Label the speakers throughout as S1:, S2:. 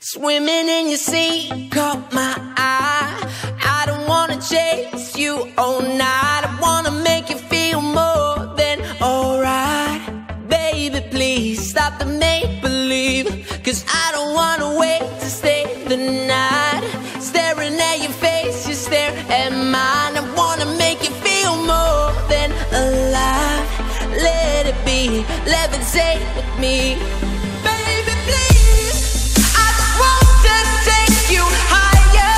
S1: Swimming in your sea, caught my eye. I don't wanna chase you all night. I wanna make you feel more than alright. Baby, please stop the make-believe, 'cause I don't wanna wait to stay the night. Staring at your face, you stare at mine. I wanna make you feel more than alive. Let it be, levitate with me. Baby, please, I just want to take you higher.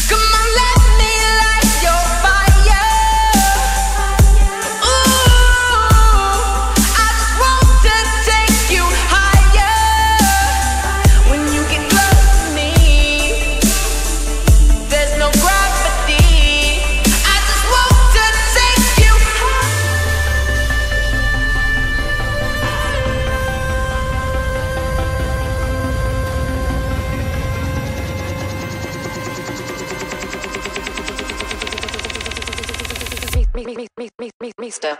S1: Come on, let me light your fire. Ooh, I just want to take you higher. When you get close to me, there's no gravity. I just want to take you higher. Mister.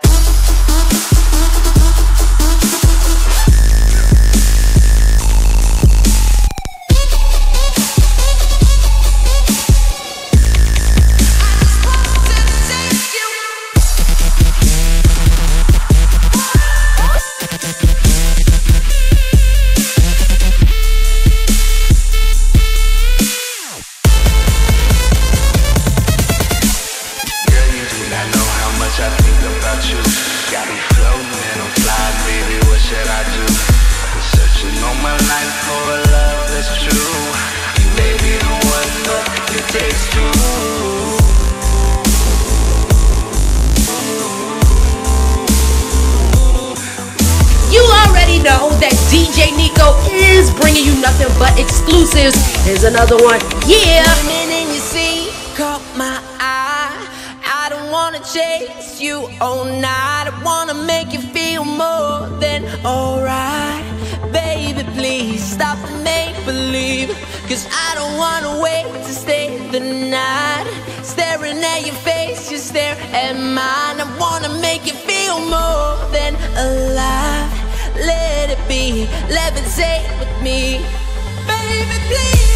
S2: I think about you. Got me floating and I'm flying, baby, what should I do? Been searching all my life for a love that's true. You may be the one, but it takes two.
S3: You already know that DJ Nico is bringing you nothing but exclusives. Here's another one. Yeah.
S1: Swimming in your sea, caught my eye. I don't wanna chase you all night. I wanna make you feel more than alright. Baby, please stop the make-believe, 'cause I don't wanna wait to stay the night. Staring at your face, you stare at mine. I wanna make you feel more than alive. Let it be, levitate with me. Baby, please.